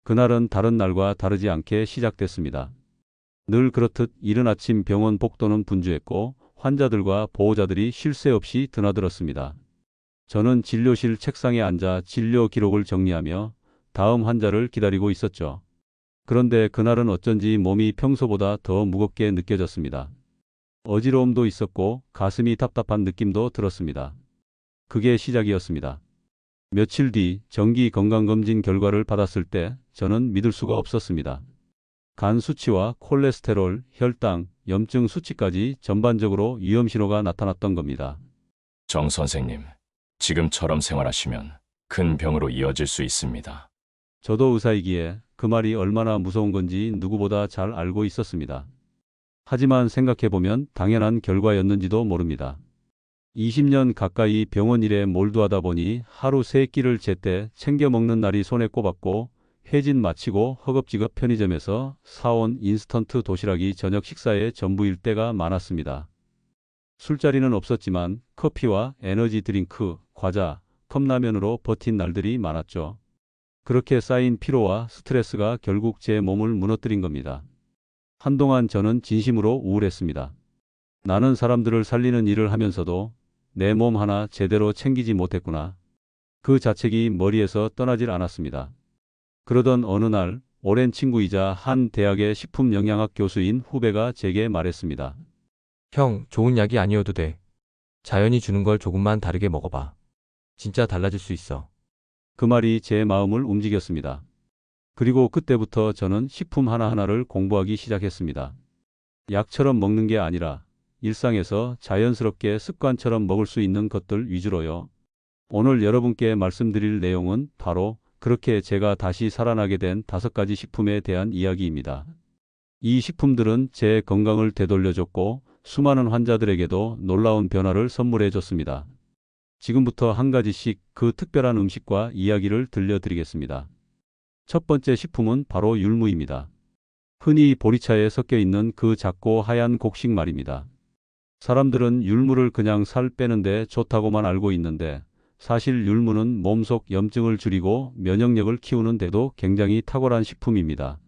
그날은 다른 날과 다르지 않게 시작됐습니다. 늘 그렇듯 이른 아침 병원 복도는 분주했고 환자들과 보호자들이 쉴 새 없이 드나들었습니다. 저는 진료실 책상에 앉아 진료 기록을 정리하며 다음 환자를 기다리고 있었죠. 그런데 그날은 어쩐지 몸이 평소보다 더 무겁게 느껴졌습니다. 어지러움도 있었고 가슴이 답답한 느낌도 들었습니다. 그게 시작이었습니다. 며칠 뒤 정기 건강검진 결과를 받았을 때 저는 믿을 수가 없었습니다. 간 수치와 콜레스테롤, 혈당, 염증 수치까지 전반적으로 위험 신호가 나타났던 겁니다. 정 선생님, 지금처럼 생활하시면 큰 병으로 이어질 수 있습니다. 저도 의사이기에 그 말이 얼마나 무서운 건지 누구보다 잘 알고 있었습니다. 하지만 생각해보면 당연한 결과였는지도 모릅니다. 20년 가까이 병원 일에 몰두하다 보니 하루 3끼를 제때 챙겨 먹는 날이 손에 꼽았고 회진 마치고 허겁지겁 편의점에서 사온 인스턴트 도시락이 저녁 식사의 전부일 때가 많았습니다. 술자리는 없었지만 커피와 에너지 드링크, 과자, 컵라면으로 버틴 날들이 많았죠. 그렇게 쌓인 피로와 스트레스가 결국 제 몸을 무너뜨린 겁니다. 한동안 저는 진심으로 우울했습니다. 나는 사람들을 살리는 일을 하면서도 내 몸 하나 제대로 챙기지 못했구나. 그 자책이 머리에서 떠나질 않았습니다. 그러던 어느 날 오랜 친구이자 한 대학의 식품영양학 교수인 후배가 제게 말했습니다. 형, 좋은 약이 아니어도 돼. 자연이 주는 걸 조금만 다르게 먹어봐. 진짜 달라질 수 있어. 그 말이 제 마음을 움직였습니다. 그리고 그때부터 저는 식품 하나하나를 공부하기 시작했습니다. 약처럼 먹는 게 아니라 일상에서 자연스럽게 습관처럼 먹을 수 있는 것들 위주로요. 오늘 여러분께 말씀드릴 내용은 바로 그렇게 제가 다시 살아나게 된 5가지 식품에 대한 이야기입니다. 이 식품들은 제 건강을 되돌려줬고 수많은 환자들에게도 놀라운 변화를 선물해 줬습니다. 지금부터 한 가지씩 그 특별한 음식과 이야기를 들려드리겠습니다. 첫 번째 식품은 바로 율무입니다. 흔히 보리차에 섞여 있는 그 작고 하얀 곡식 말입니다. 사람들은 율무를 그냥 살 빼는데 좋다고만 알고 있는데 사실 율무는 몸속 염증을 줄이고 면역력을 키우는 데도 굉장히 탁월한 식품입니다.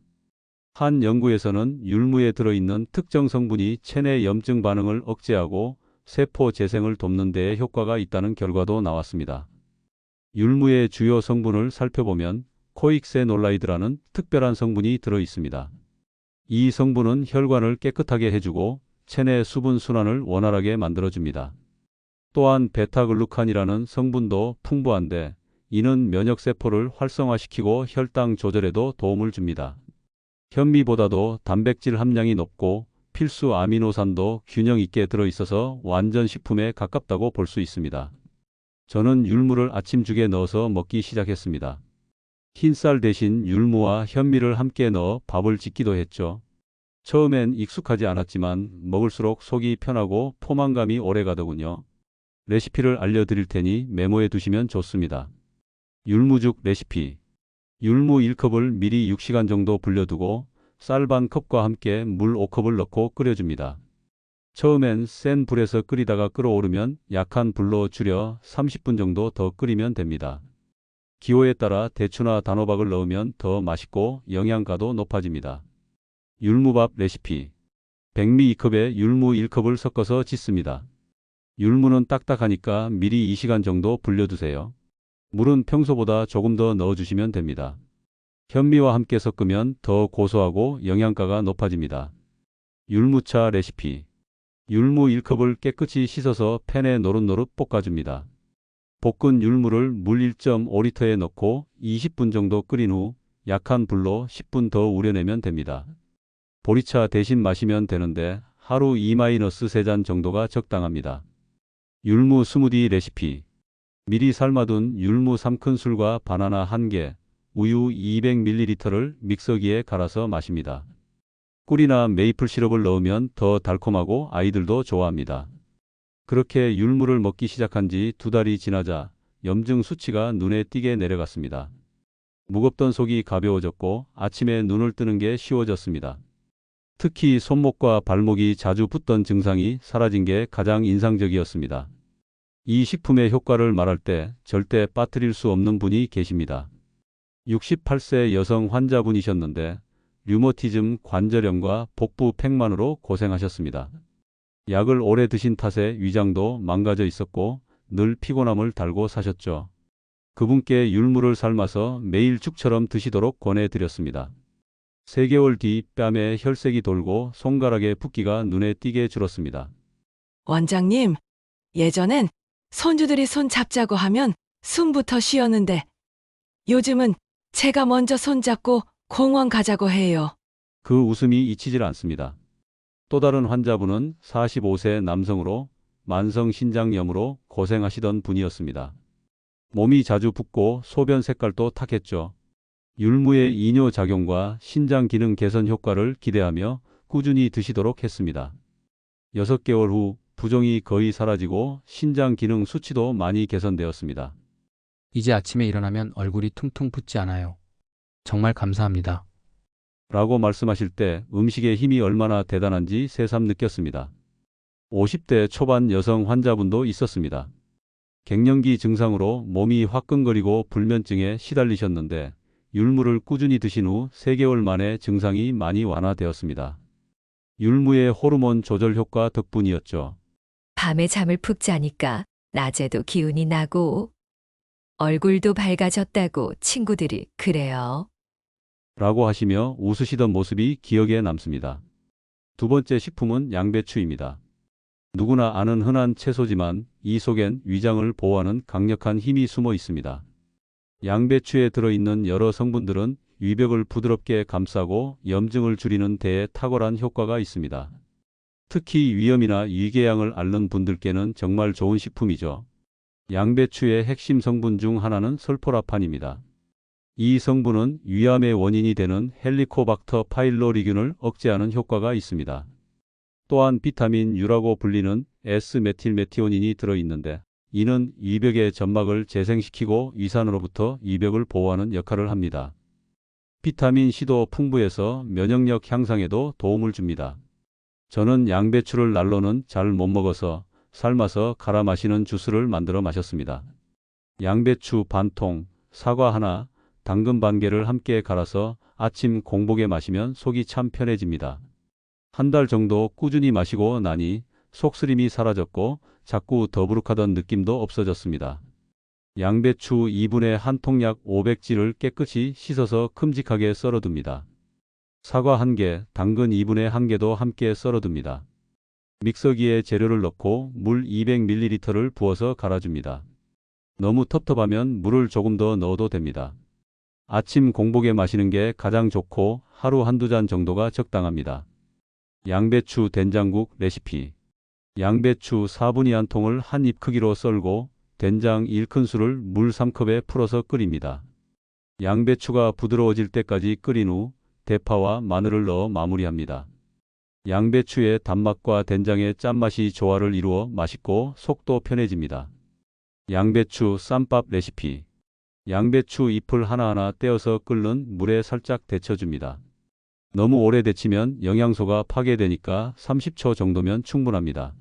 한 연구에서는 율무에 들어있는 특정 성분이 체내 염증 반응을 억제하고 세포 재생을 돕는 데에 효과가 있다는 결과도 나왔습니다. 율무의 주요 성분을 살펴보면 코익세놀라이드라는 특별한 성분이 들어 있습니다. 이 성분은 혈관을 깨끗하게 해주고 체내 수분 순환을 원활하게 만들어줍니다. 또한 베타글루칸이라는 성분도 풍부한데 이는 면역세포를 활성화시키고 혈당 조절에도 도움을 줍니다. 현미보다도 단백질 함량이 높고 필수 아미노산도 균형 있게 들어있어서 완전 식품에 가깝다고 볼 수 있습니다. 저는 율무를 아침죽에 넣어서 먹기 시작했습니다. 흰쌀 대신 율무와 현미를 함께 넣어 밥을 짓기도 했죠. 처음엔 익숙하지 않았지만 먹을수록 속이 편하고 포만감이 오래 가더군요. 레시피를 알려드릴 테니 메모해 두시면 좋습니다. 율무죽 레시피. 율무 1컵을 미리 6시간 정도 불려두고 쌀 반 컵과 함께 물 5컵을 넣고 끓여줍니다. 처음엔 센 불에서 끓이다가 끓어오르면 약한 불로 줄여 30분 정도 더 끓이면 됩니다. 기호에 따라 대추나 단호박을 넣으면 더 맛있고 영양가도 높아집니다. 율무밥 레시피. 백미 2컵에 율무 1컵을 섞어서 짓습니다. 율무는 딱딱하니까 미리 2시간 정도 불려두세요. 물은 평소보다 조금 더 넣어주시면 됩니다. 현미와 함께 섞으면 더 고소하고 영양가가 높아집니다. 율무차 레시피. 율무 1컵을 깨끗이 씻어서 팬에 노릇노릇 볶아줍니다. 볶은 율무를 물 1.5리터에 넣고 20분 정도 끓인 후 약한 불로 10분 더 우려내면 됩니다. 보리차 대신 마시면 되는데 하루 2-3잔 정도가 적당합니다. 율무 스무디 레시피. 미리 삶아둔 율무 3큰술과 바나나 1개, 우유 200ml를 믹서기에 갈아서 마십니다. 꿀이나 메이플 시럽을 넣으면 더 달콤하고 아이들도 좋아합니다. 그렇게 율무를 먹기 시작한 지 2달이 지나자 염증 수치가 눈에 띄게 내려갔습니다. 무겁던 속이 가벼워졌고 아침에 눈을 뜨는 게 쉬워졌습니다. 특히 손목과 발목이 자주 붓던 증상이 사라진 게 가장 인상적이었습니다. 이 식품의 효과를 말할 때 절대 빠뜨릴 수 없는 분이 계십니다. 68세 여성 환자분이셨는데 류머티즘 관절염과 복부 팽만으로 고생하셨습니다. 약을 오래 드신 탓에 위장도 망가져 있었고 늘 피곤함을 달고 사셨죠. 그분께 율무를 삶아서 매일 죽처럼 드시도록 권해드렸습니다. 3개월 뒤 뺨에 혈색이 돌고 손가락에 붓기가 눈에 띄게 줄었습니다. 원장님, 예전엔 손주들이 손 잡자고 하면 숨부터 쉬었는데 요즘은 제가 먼저 손잡고 공원 가자고 해요. 그 웃음이 잊히질 않습니다. 또 다른 환자분은 45세 남성으로 만성 신장염으로 고생하시던 분이었습니다. 몸이 자주 붓고 소변 색깔도 탁했죠. 율무의 이뇨작용과 신장 기능 개선 효과를 기대하며 꾸준히 드시도록 했습니다. 6개월 후 부종이 거의 사라지고 신장 기능 수치도 많이 개선되었습니다. 이제 아침에 일어나면 얼굴이 퉁퉁 붓지 않아요. 정말 감사합니다. 라고 말씀하실 때 음식의 힘이 얼마나 대단한지 새삼 느꼈습니다. 50대 초반 여성 환자분도 있었습니다. 갱년기 증상으로 몸이 화끈거리고 불면증에 시달리셨는데 율무를 꾸준히 드신 후 3개월 만에 증상이 많이 완화되었습니다. 율무의 호르몬 조절 효과 덕분이었죠. 밤에 잠을 푹 자니까 낮에도 기운이 나고 얼굴도 밝아졌다고 친구들이 그래요. 라고 하시며 웃으시던 모습이 기억에 남습니다. 두 번째 식품은 양배추입니다. 누구나 아는 흔한 채소지만 이 속엔 위장을 보호하는 강력한 힘이 숨어 있습니다. 양배추에 들어있는 여러 성분들은 위벽을 부드럽게 감싸고 염증을 줄이는 데에 탁월한 효과가 있습니다. 특히 위염이나 위궤양을 앓는 분들께는 정말 좋은 식품이죠. 양배추의 핵심 성분 중 하나는 설포라판입니다. 이 성분은 위암의 원인이 되는 헬리코박터 파일로리균을 억제하는 효과가 있습니다. 또한 비타민 U라고 불리는 S메틸메티오닌이 들어있는데 이는 위벽의 점막을 재생시키고 위산으로부터 위벽을 보호하는 역할을 합니다. 비타민 C도 풍부해서 면역력 향상에도 도움을 줍니다. 저는 양배추를 날로는 잘 못 먹어서 삶아서 갈아 마시는 주스를 만들어 마셨습니다. 양배추 반통, 사과 하나, 당근 반 개를 함께 갈아서 아침 공복에 마시면 속이 참 편해집니다. 한 달 정도 꾸준히 마시고 나니 속쓰림이 사라졌고 자꾸 더부룩하던 느낌도 없어졌습니다. 양배추 2분의 1통 약 500g를 깨끗이 씻어서 큼직하게 썰어둡니다. 사과 1개, 당근 2분의 1개도 함께 썰어둡니다. 믹서기에 재료를 넣고 물 200ml를 부어서 갈아줍니다. 너무 텁텁하면 물을 조금 더 넣어도 됩니다. 아침 공복에 마시는 게 가장 좋고 하루 한두 잔 정도가 적당합니다. 양배추 된장국 레시피. 양배추 4분의 1통을 한 입 크기로 썰고 된장 1큰술을 물 3컵에 풀어서 끓입니다. 양배추가 부드러워질 때까지 끓인 후 대파와 마늘을 넣어 마무리합니다. 양배추의 단맛과 된장의 짠맛이 조화를 이루어 맛있고 속도 편해집니다. 양배추 쌈밥 레시피. 양배추 잎을 하나하나 떼어서 끓는 물에 살짝 데쳐줍니다. 너무 오래 데치면 영양소가 파괴되니까 30초 정도면 충분합니다.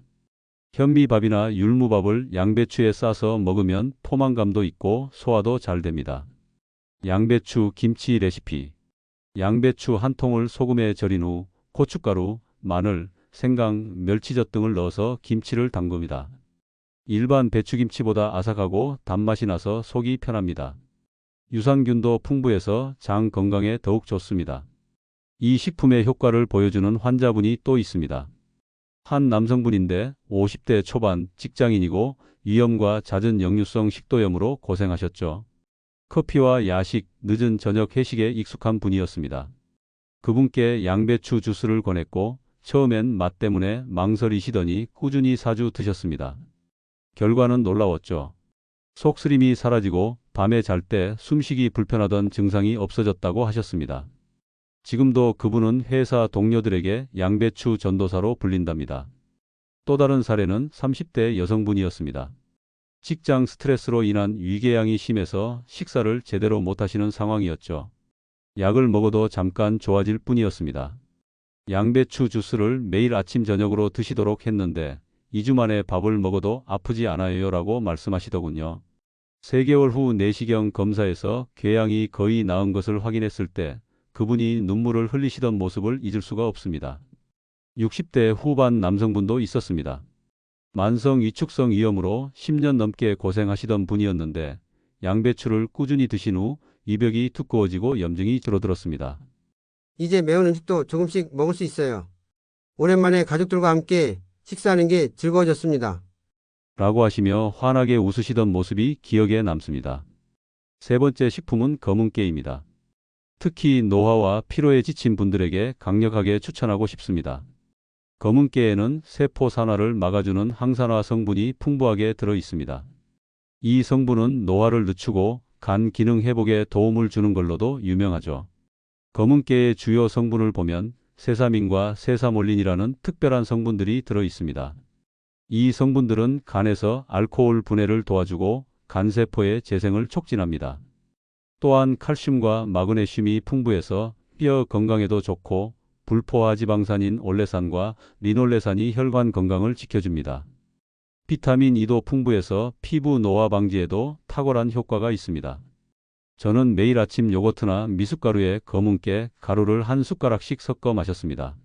현미밥이나 율무밥을 양배추에 싸서 먹으면 포만감도 있고 소화도 잘 됩니다. 양배추 김치 레시피. 양배추 1통을 소금에 절인 후 고춧가루, 마늘, 생강, 멸치젓 등을 넣어서 김치를 담급니다. 일반 배추김치보다 아삭하고 단맛이 나서 속이 편합니다. 유산균도 풍부해서 장 건강에 더욱 좋습니다. 이 식품의 효과를 보여주는 환자분이 또 있습니다. 한 남성분인데 50대 초반 직장인이고 위염과 잦은 역류성 식도염으로 고생하셨죠. 커피와 야식, 늦은 저녁 회식에 익숙한 분이었습니다. 그분께 양배추 주스를 권했고 처음엔 맛 때문에 망설이시더니 꾸준히 4주 드셨습니다. 결과는 놀라웠죠. 속쓰림이 사라지고 밤에 잘 때 숨쉬기 불편하던 증상이 없어졌다고 하셨습니다. 지금도 그분은 회사 동료들에게 양배추 전도사로 불린답니다. 또 다른 사례는 30대 여성분이었습니다. 직장 스트레스로 인한 위궤양이 심해서 식사를 제대로 못하시는 상황이었죠. 약을 먹어도 잠깐 좋아질 뿐이었습니다. 양배추 주스를 매일 아침 저녁으로 드시도록 했는데 2주 만에 밥을 먹어도 아프지 않아요 라고 말씀하시더군요. 3개월 후 내시경 검사에서 궤양이 거의 나은 것을 확인했을 때 그분이 눈물을 흘리시던 모습을 잊을 수가 없습니다. 60대 후반 남성분도 있었습니다. 만성 위축성 위염으로 10년 넘게 고생하시던 분이었는데 양배추를 꾸준히 드신 후 이벽이 두꺼워지고 염증이 줄어들었습니다. 이제 매운 음식도 조금씩 먹을 수 있어요. 오랜만에 가족들과 함께 식사하는 게 즐거워졌습니다. 라고 하시며 환하게 웃으시던 모습이 기억에 남습니다. 3번째 식품은 검은깨입니다. 특히 노화와 피로에 지친 분들에게 강력하게 추천하고 싶습니다. 검은깨에는 세포 산화를 막아주는 항산화 성분이 풍부하게 들어 있습니다. 이 성분은 노화를 늦추고 간 기능 회복에 도움을 주는 걸로도 유명하죠. 검은깨의 주요 성분을 보면 세사민과 세사몰린이라는 특별한 성분들이 들어 있습니다. 이 성분들은 간에서 알코올 분해를 도와주고 간세포의 재생을 촉진합니다. 또한 칼슘과 마그네슘이 풍부해서 뼈 건강에도 좋고 불포화 지방산인 올레산과 리놀레산이 혈관 건강을 지켜줍니다. 비타민 E도 풍부해서 피부 노화 방지에도 탁월한 효과가 있습니다. 저는 매일 아침 요거트나 미숫가루에 검은깨 가루를 한 숟가락씩 섞어 마셨습니다.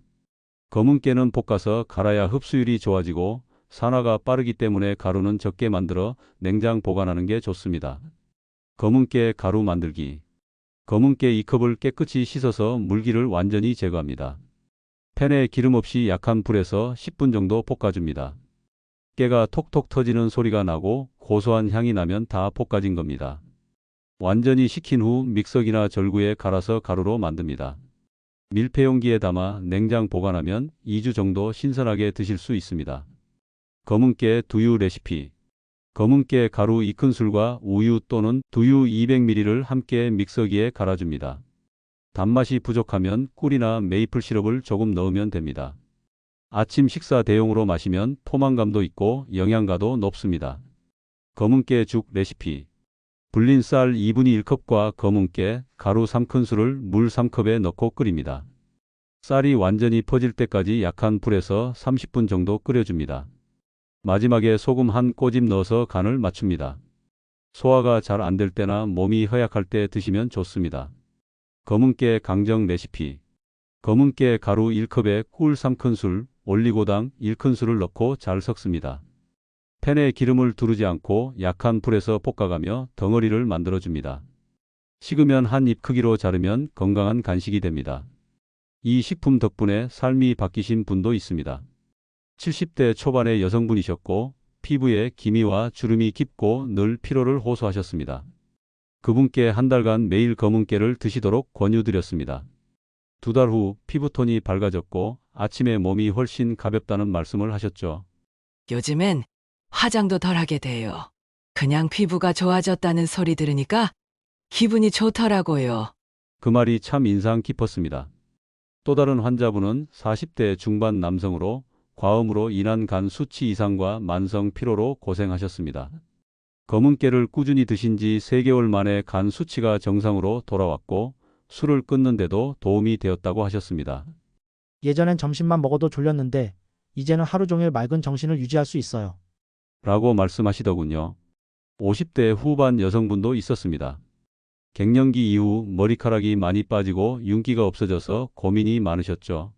검은깨는 볶아서 갈아야 흡수율이 좋아지고 산화가 빠르기 때문에 가루는 적게 만들어 냉장 보관하는 게 좋습니다. 검은깨 가루 만들기. 검은깨 2컵을 깨끗이 씻어서 물기를 완전히 제거합니다. 팬에 기름 없이 약한 불에서 10분 정도 볶아줍니다. 깨가 톡톡 터지는 소리가 나고 고소한 향이 나면 다 볶아진 겁니다. 완전히 식힌 후 믹서기나 절구에 갈아서 가루로 만듭니다. 밀폐용기에 담아 냉장 보관하면 2주 정도 신선하게 드실 수 있습니다. 검은깨 두유 레시피. 검은깨 가루 2큰술과 우유 또는 두유 200ml를 함께 믹서기에 갈아줍니다. 단맛이 부족하면 꿀이나 메이플 시럽을 조금 넣으면 됩니다. 아침 식사 대용으로 마시면 포만감도 있고 영양가도 높습니다. 검은깨 죽 레시피. 불린 쌀 2분의 1컵과 검은깨, 가루 3큰술을 물 3컵에 넣고 끓입니다. 쌀이 완전히 퍼질 때까지 약한 불에서 30분 정도 끓여줍니다. 마지막에 소금 한 꼬집 넣어서 간을 맞춥니다. 소화가 잘 안 될 때나 몸이 허약할 때 드시면 좋습니다. 검은깨 강정 레시피. 검은깨 가루 1컵에 꿀 3큰술, 올리고당 1큰술을 넣고 잘 섞습니다. 팬에 기름을 두르지 않고 약한 불에서 볶아가며 덩어리를 만들어줍니다. 식으면 한 입 크기로 자르면 건강한 간식이 됩니다. 이 식품 덕분에 삶이 바뀌신 분도 있습니다. 70대 초반의 여성분이셨고 피부에 기미와 주름이 깊고 늘 피로를 호소하셨습니다. 그분께 한 달간 매일 검은깨를 드시도록 권유드렸습니다. 2달 후 피부톤이 밝아졌고 아침에 몸이 훨씬 가볍다는 말씀을 하셨죠. 요즘엔 화장도 덜 하게 돼요. 그냥 피부가 좋아졌다는 소리 들으니까 기분이 좋더라고요. 그 말이 참 인상 깊었습니다. 또 다른 환자분은 40대 중반 남성으로 과음으로 인한 간 수치 이상과 만성 피로로 고생하셨습니다. 검은깨를 꾸준히 드신 지 3개월 만에 간 수치가 정상으로 돌아왔고 술을 끊는데도 도움이 되었다고 하셨습니다. 예전엔 점심만 먹어도 졸렸는데 이제는 하루 종일 맑은 정신을 유지할 수 있어요. 라고 말씀하시더군요. 50대 후반 여성분도 있었습니다. 갱년기 이후 머리카락이 많이 빠지고 윤기가 없어져서 고민이 많으셨죠.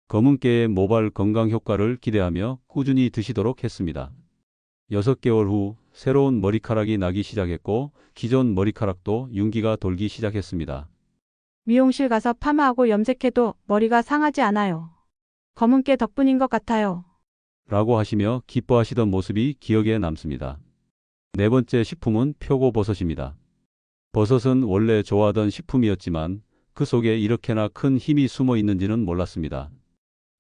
검은깨의 모발 건강 효과를 기대하며 꾸준히 드시도록 했습니다. 6개월 후 새로운 머리카락이 나기 시작했고 기존 머리카락도 윤기가 돌기 시작했습니다. 미용실 가서 파마하고 염색해도 머리가 상하지 않아요. 검은깨 덕분인 것 같아요. 라고 하시며 기뻐하시던 모습이 기억에 남습니다. 4번째 식품은 표고버섯입니다. 버섯은 원래 좋아하던 식품이었지만 그 속에 이렇게나 큰 힘이 숨어 있는지는 몰랐습니다.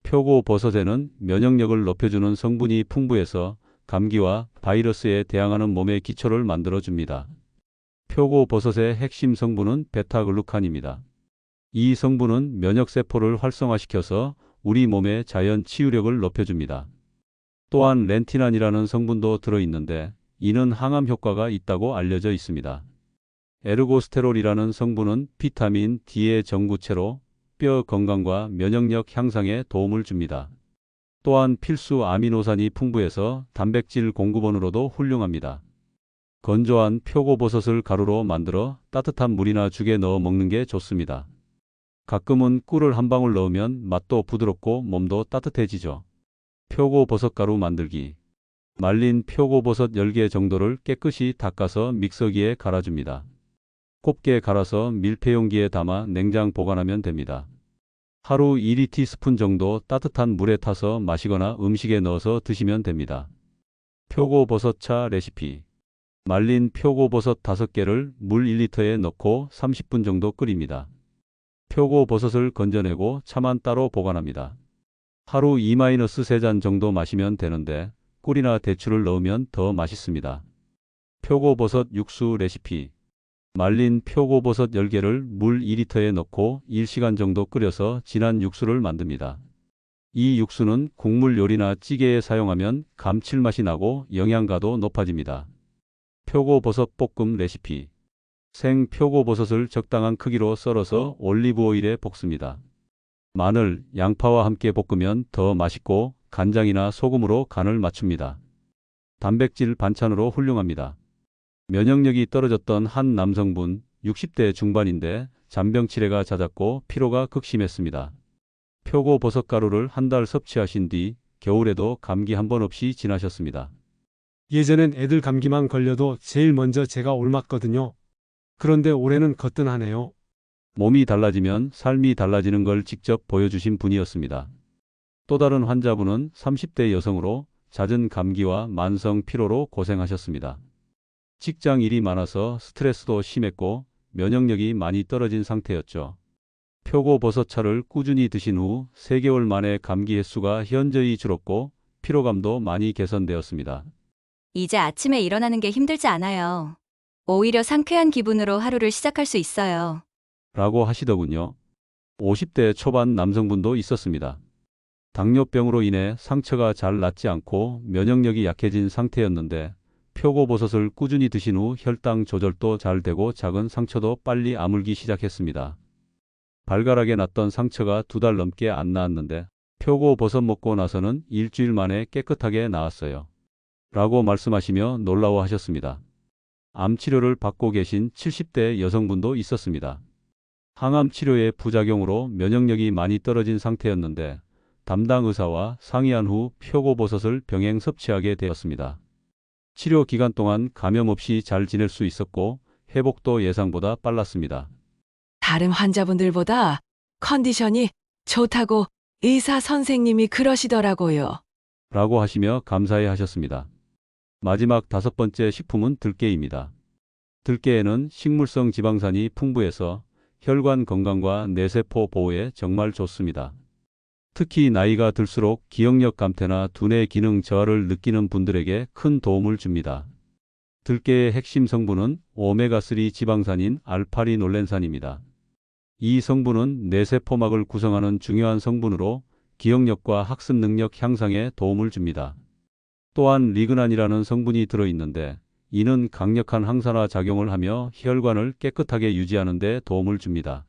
표고버섯에는 면역력을 높여주는 성분이 풍부해서 감기와 바이러스에 대항하는 몸의 기초를 만들어줍니다. 표고버섯의 핵심 성분은 베타글루칸입니다. 이 성분은 면역세포를 활성화시켜서 우리 몸의 자연 치유력을 높여줍니다. 또한 렌티난이라는 성분도 들어있는데 이는 항암 효과가 있다고 알려져 있습니다. 에르고스테롤이라는 성분은 비타민 D의 정구체로 뼈 건강과 면역력 향상에 도움을 줍니다. 또한 필수 아미노산이 풍부해서 단백질 공급원으로도 훌륭합니다. 건조한 표고버섯을 가루로 만들어 따뜻한 물이나 죽에 넣어 먹는 게 좋습니다. 가끔은 꿀을 한 방울 넣으면 맛도 부드럽고 몸도 따뜻해지죠. 표고버섯 가루 만들기. 말린 표고버섯 10개 정도를 깨끗이 닦아서 믹서기에 갈아줍니다. 곱게 갈아서 밀폐용기에 담아 냉장 보관하면 됩니다. 하루 2티스푼 정도 따뜻한 물에 타서 마시거나 음식에 넣어서 드시면 됩니다. 표고버섯차 레시피. 말린 표고버섯 5개를 물 1리터에 넣고 30분 정도 끓입니다. 표고버섯을 건져내고 차만 따로 보관합니다. 하루 2-3잔 정도 마시면 되는데 꿀이나 대추를 넣으면 더 맛있습니다. 표고버섯 육수 레시피. 말린 표고버섯 10개를 물 2리터에 넣고 1시간 정도 끓여서 진한 육수를 만듭니다. 이 육수는 국물 요리나 찌개에 사용하면 감칠맛이 나고 영양가도 높아집니다. 표고버섯 볶음 레시피. 생 표고버섯을 적당한 크기로 썰어서 올리브 오일에 볶습니다. 마늘, 양파와 함께 볶으면 더 맛있고 간장이나 소금으로 간을 맞춥니다. 단백질 반찬으로 훌륭합니다. 면역력이 떨어졌던 한 남성분, 60대 중반인데 잔병치레가 잦았고 피로가 극심했습니다. 표고버섯 가루를 한 달 섭취하신 뒤 겨울에도 감기 한 번 없이 지나셨습니다. 예전엔 애들 감기만 걸려도 제일 먼저 제가 옮았거든요. 그런데 올해는 거뜬하네요. 몸이 달라지면 삶이 달라지는 걸 직접 보여주신 분이었습니다. 또 다른 환자분은 30대 여성으로 잦은 감기와 만성 피로로 고생하셨습니다. 직장 일이 많아서 스트레스도 심했고 면역력이 많이 떨어진 상태였죠. 표고버섯차를 꾸준히 드신 후 3개월 만에 감기 횟수가 현저히 줄었고 피로감도 많이 개선되었습니다. 이제 아침에 일어나는 게 힘들지 않아요. 오히려 상쾌한 기분으로 하루를 시작할 수 있어요. 라고 하시더군요. 50대 초반 남성분도 있었습니다. 당뇨병으로 인해 상처가 잘 낫지 않고 면역력이 약해진 상태였는데 표고버섯을 꾸준히 드신 후 혈당 조절도 잘 되고 작은 상처도 빨리 아물기 시작했습니다. 발가락에 났던 상처가 2달 넘게 안 나았는데 표고버섯 먹고 나서는 일주일 만에 깨끗하게 나았어요. 라고 말씀하시며 놀라워하셨습니다. 암 치료를 받고 계신 70대 여성분도 있었습니다. 항암 치료의 부작용으로 면역력이 많이 떨어진 상태였는데 담당 의사와 상의한 후 표고버섯을 병행 섭취하게 되었습니다. 치료 기간 동안 감염 없이 잘 지낼 수 있었고 회복도 예상보다 빨랐습니다. 다른 환자분들보다 컨디션이 좋다고 의사 선생님이 그러시더라고요. 라고 하시며 감사해 하셨습니다. 마지막 5번째 식품은 들깨입니다. 들깨에는 식물성 지방산이 풍부해서 혈관 건강과 뇌세포 보호에 정말 좋습니다. 특히 나이가 들수록 기억력 감퇴나 두뇌 기능 저하를 느끼는 분들에게 큰 도움을 줍니다. 들깨의 핵심 성분은 오메가3 지방산인 알파리놀렌산입니다. 이 성분은 뇌세포막을 구성하는 중요한 성분으로 기억력과 학습 능력 향상에 도움을 줍니다. 또한 리그난이라는 성분이 들어있는데 이는 강력한 항산화 작용을 하며 혈관을 깨끗하게 유지하는 데 도움을 줍니다.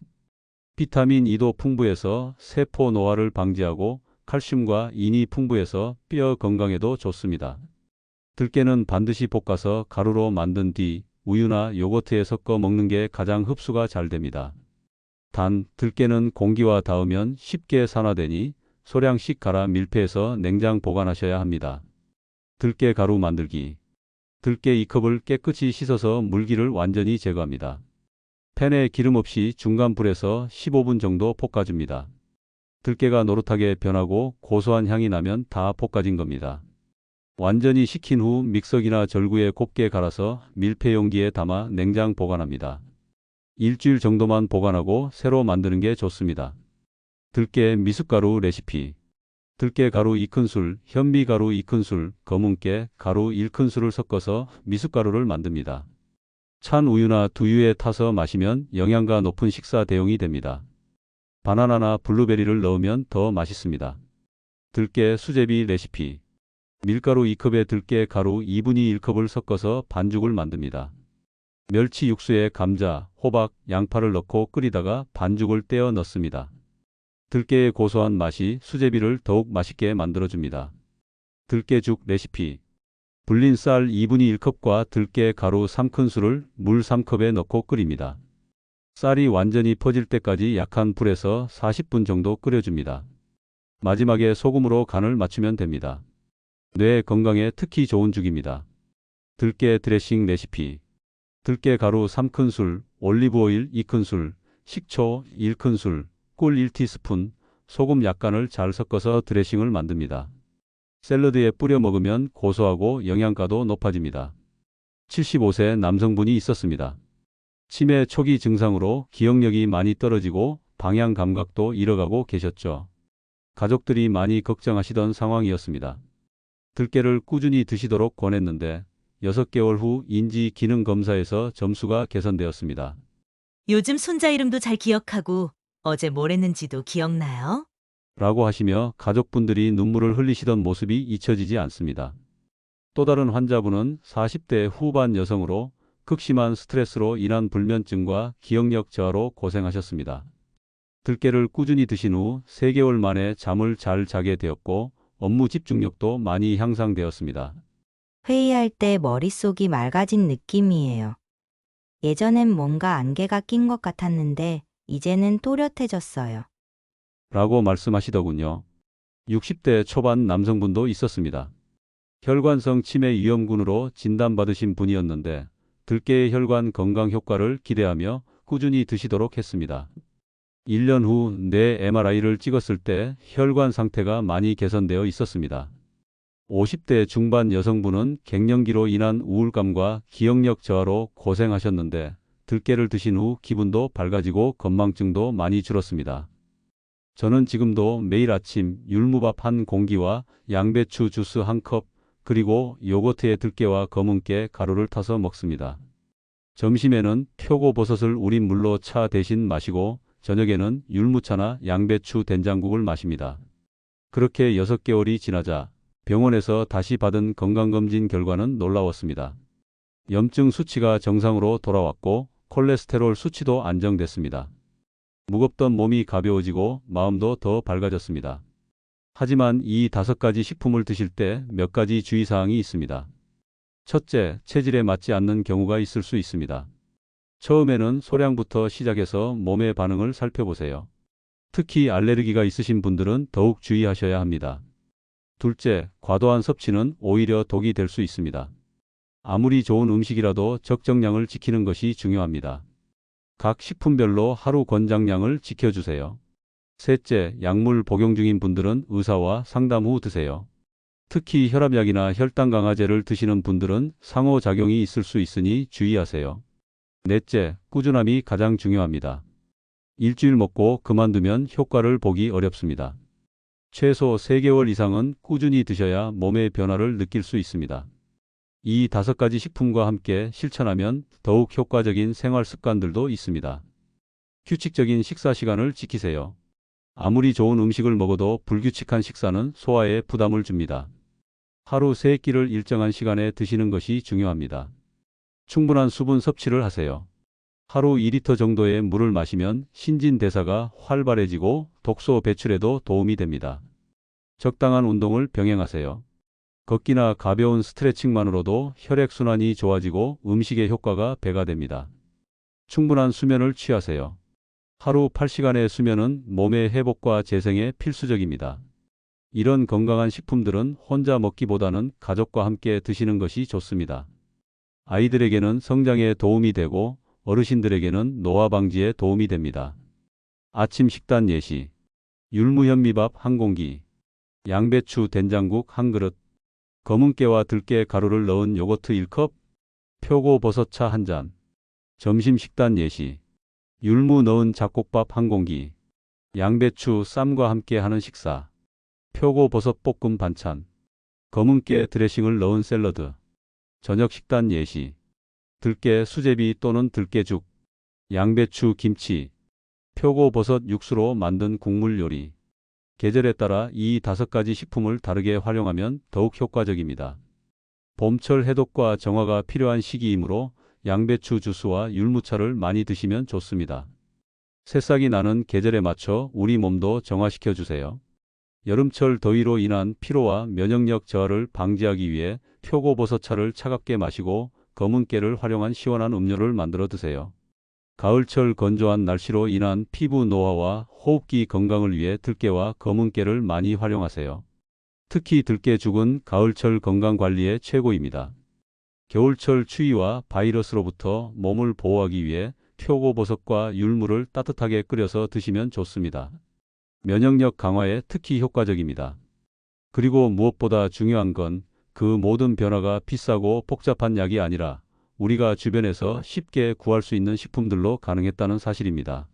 비타민 E도 풍부해서 세포 노화를 방지하고 칼슘과 인이 풍부해서 뼈 건강에도 좋습니다. 들깨는 반드시 볶아서 가루로 만든 뒤 우유나 요거트에 섞어 먹는 게 가장 흡수가 잘 됩니다. 단, 들깨는 공기와 닿으면 쉽게 산화되니 소량씩 갈아 밀폐해서 냉장 보관하셔야 합니다. 들깨 가루 만들기. 들깨 2컵을 깨끗이 씻어서 물기를 완전히 제거합니다. 팬에 기름 없이 중간 불에서 15분 정도 볶아줍니다. 들깨가 노릇하게 변하고 고소한 향이 나면 다 볶아진 겁니다. 완전히 식힌 후 믹서기나 절구에 곱게 갈아서 밀폐 용기에 담아 냉장 보관합니다. 일주일 정도만 보관하고 새로 만드는 게 좋습니다. 들깨 미숫가루 레시피. 들깨 가루 2큰술, 현미가루 2큰술, 검은깨 가루 1큰술을 섞어서 미숫가루를 만듭니다. 찬 우유나 두유에 타서 마시면 영양가 높은 식사 대용이 됩니다. 바나나나 블루베리를 넣으면 더 맛있습니다. 들깨 수제비 레시피. 밀가루 2컵에 들깨 가루 2분의 1컵을 섞어서 반죽을 만듭니다. 멸치 육수에 감자, 호박, 양파를 넣고 끓이다가 반죽을 떼어 넣습니다. 들깨의 고소한 맛이 수제비를 더욱 맛있게 만들어줍니다. 들깨죽 레시피. 불린 쌀 2분의 1컵과 들깨 가루 3큰술을 물 3컵에 넣고 끓입니다. 쌀이 완전히 퍼질 때까지 약한 불에서 40분 정도 끓여줍니다. 마지막에 소금으로 간을 맞추면 됩니다. 뇌 건강에 특히 좋은 죽입니다. 들깨 드레싱 레시피. 들깨 가루 3큰술, 올리브오일 2큰술, 식초 1큰술, 꿀 1티스푼, 소금 약간을 잘 섞어서 드레싱을 만듭니다. 샐러드에 뿌려 먹으면 고소하고 영양가도 높아집니다. 75세 남성분이 있었습니다. 치매 초기 증상으로 기억력이 많이 떨어지고 방향 감각도 잃어가고 계셨죠. 가족들이 많이 걱정하시던 상황이었습니다. 들깨를 꾸준히 드시도록 권했는데 6개월 후 인지 기능 검사에서 점수가 개선되었습니다. 요즘 손자 이름도 잘 기억하고 어제 뭘 했는지도 기억나요? 라고 하시며 가족분들이 눈물을 흘리시던 모습이 잊혀지지 않습니다. 또 다른 환자분은 40대 후반 여성으로 극심한 스트레스로 인한 불면증과 기억력 저하로 고생하셨습니다. 들깨를 꾸준히 드신 후 3개월 만에 잠을 잘 자게 되었고 업무 집중력도 많이 향상되었습니다. 회의할 때 머릿속이 맑아진 느낌이에요. 예전엔 뭔가 안개가 낀 것 같았는데 이제는 또렷해졌어요. 라고 말씀하시더군요. 60대 초반 남성분도 있었습니다. 혈관성 치매 위험군으로 진단받으신 분이었는데 들깨의 혈관 건강 효과를 기대하며 꾸준히 드시도록 했습니다. 1년 후 뇌 MRI를 찍었을 때 혈관 상태가 많이 개선되어 있었습니다. 50대 중반 여성분은 갱년기로 인한 우울감과 기억력 저하로 고생하셨는데 들깨를 드신 후 기분도 밝아지고 건망증도 많이 줄었습니다. 저는 지금도 매일 아침 율무밥 한 공기와 양배추 주스 한 컵, 그리고 요거트에 들깨와 검은깨 가루를 타서 먹습니다. 점심에는 표고버섯을 우린 물로 차 대신 마시고 저녁에는 율무차나 양배추 된장국을 마십니다. 그렇게 6개월이 지나자 병원에서 다시 받은 건강검진 결과는 놀라웠습니다. 염증 수치가 정상으로 돌아왔고 콜레스테롤 수치도 안정됐습니다. 무겁던 몸이 가벼워지고 마음도 더 밝아졌습니다. 하지만 이 5가지 식품을 드실 때 몇 가지 주의사항이 있습니다. 첫째, 체질에 맞지 않는 경우가 있을 수 있습니다. 처음에는 소량부터 시작해서 몸의 반응을 살펴보세요. 특히 알레르기가 있으신 분들은 더욱 주의하셔야 합니다. 둘째, 과도한 섭취는 오히려 독이 될 수 있습니다. 아무리 좋은 음식이라도 적정량을 지키는 것이 중요합니다. 각 식품별로 하루 권장량을 지켜주세요. 셋째, 약물 복용 중인 분들은 의사와 상담 후 드세요. 특히 혈압약이나 혈당 강화제를 드시는 분들은 상호작용이 있을 수 있으니 주의하세요. 넷째, 꾸준함이 가장 중요합니다. 일주일 먹고 그만두면 효과를 보기 어렵습니다. 최소 3개월 이상은 꾸준히 드셔야 몸의 변화를 느낄 수 있습니다. 이 5가지 식품과 함께 실천하면 더욱 효과적인 생활 습관들도 있습니다. 규칙적인 식사 시간을 지키세요. 아무리 좋은 음식을 먹어도 불규칙한 식사는 소화에 부담을 줍니다. 하루 3끼를 일정한 시간에 드시는 것이 중요합니다. 충분한 수분 섭취를 하세요. 하루 2리터 정도의 물을 마시면 신진대사가 활발해지고 독소 배출에도 도움이 됩니다. 적당한 운동을 병행하세요. 걷기나 가벼운 스트레칭만으로도 혈액순환이 좋아지고 음식의 효과가 배가 됩니다. 충분한 수면을 취하세요. 하루 8시간의 수면은 몸의 회복과 재생에 필수적입니다. 이런 건강한 식품들은 혼자 먹기보다는 가족과 함께 드시는 것이 좋습니다. 아이들에게는 성장에 도움이 되고 어르신들에게는 노화 방지에 도움이 됩니다. 아침 식단 예시. 율무현미밥 한 공기, 양배추 된장국 한 그릇, 검은깨와 들깨 가루를 넣은 요거트 1컵, 표고버섯차 한 잔. 점심 식단 예시. 율무 넣은 잡곡밥 한 공기, 양배추 쌈과 함께 하는 식사, 표고버섯 볶음 반찬, 검은깨 드레싱을 넣은 샐러드. 저녁 식단 예시. 들깨 수제비 또는 들깨죽, 양배추 김치, 표고버섯 육수로 만든 국물 요리. 계절에 따라 이 5가지 식품을 다르게 활용하면 더욱 효과적입니다. 봄철 해독과 정화가 필요한 시기이므로 양배추 주스와 율무차를 많이 드시면 좋습니다. 새싹이 나는 계절에 맞춰 우리 몸도 정화시켜 주세요. 여름철 더위로 인한 피로와 면역력 저하를 방지하기 위해 표고버섯차를 차갑게 마시고 검은 깨를 활용한 시원한 음료를 만들어 드세요. 가을철 건조한 날씨로 인한 피부 노화와 호흡기 건강을 위해 들깨와 검은 깨를 많이 활용하세요. 특히 들깨죽은 가을철 건강 관리에 최고입니다. 겨울철 추위와 바이러스로부터 몸을 보호하기 위해 표고버섯과 율무를 따뜻하게 끓여서 드시면 좋습니다. 면역력 강화에 특히 효과적입니다. 그리고 무엇보다 중요한 건 그 모든 변화가 비싸고 복잡한 약이 아니라 우리가 주변에서 쉽게 구할 수 있는 식품들로 가능했다는 사실입니다.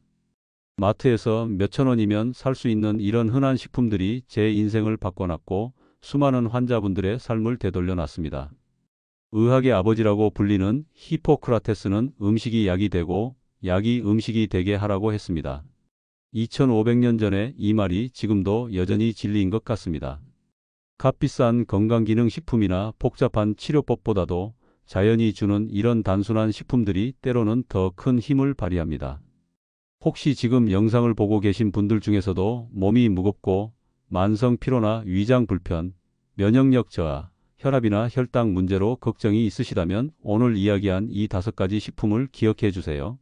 마트에서 몇천 원이면 살 수 있는 이런 흔한 식품들이 제 인생을 바꿔놨고 수많은 환자분들의 삶을 되돌려 놨습니다. 의학의 아버지라고 불리는 히포크라테스는 음식이 약이 되고 약이 음식이 되게 하라고 했습니다. 2500년 전에 이 말이 지금도 여전히 진리인 것 같습니다. 값비싼 건강기능식품이나 복잡한 치료법보다도 자연이 주는 이런 단순한 식품들이 때로는 더 큰 힘을 발휘합니다. 혹시 지금 영상을 보고 계신 분들 중에서도 몸이 무겁고 만성 피로나 위장 불편, 면역력 저하, 혈압이나 혈당 문제로 걱정이 있으시다면 오늘 이야기한 이 5가지 식품을 기억해 주세요.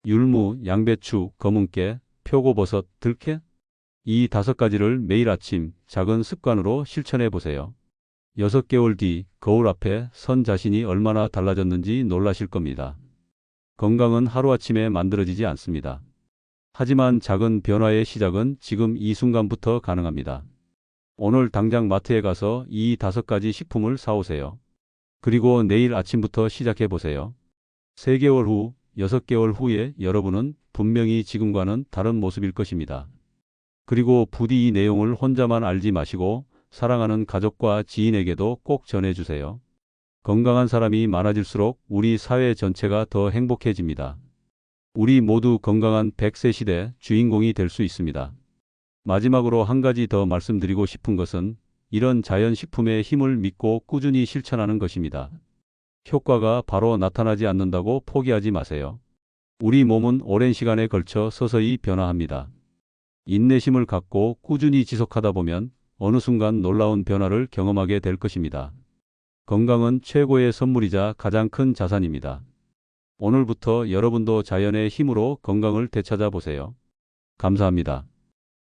율무, 양배추, 검은깨, 표고버섯, 들깨? 이 5가지를 매일 아침 작은 습관으로 실천해 보세요. 6개월 뒤 거울 앞에 선 자신이 얼마나 달라졌는지 놀라실 겁니다. 건강은 하루아침에 만들어지지 않습니다. 하지만 작은 변화의 시작은 지금 이 순간부터 가능합니다. 오늘 당장 마트에 가서 이 5가지 식품을 사오세요. 그리고 내일 아침부터 시작해 보세요. 3개월 후, 6개월 후에 여러분은 분명히 지금과는 다른 모습일 것입니다. 그리고 부디 이 내용을 혼자만 알지 마시고 사랑하는 가족과 지인에게도 꼭 전해주세요. 건강한 사람이 많아질수록 우리 사회 전체가 더 행복해집니다. 우리 모두 건강한 100세 시대 주인공이 될 수 있습니다. 마지막으로 한 가지 더 말씀드리고 싶은 것은 이런 자연식품의 힘을 믿고 꾸준히 실천하는 것입니다. 효과가 바로 나타나지 않는다고 포기하지 마세요. 우리 몸은 오랜 시간에 걸쳐 서서히 변화합니다. 인내심을 갖고 꾸준히 지속하다 보면 어느 순간 놀라운 변화를 경험하게 될 것입니다. 건강은 최고의 선물이자 가장 큰 자산입니다. 오늘부터 여러분도 자연의 힘으로 건강을 되찾아 보세요. 감사합니다.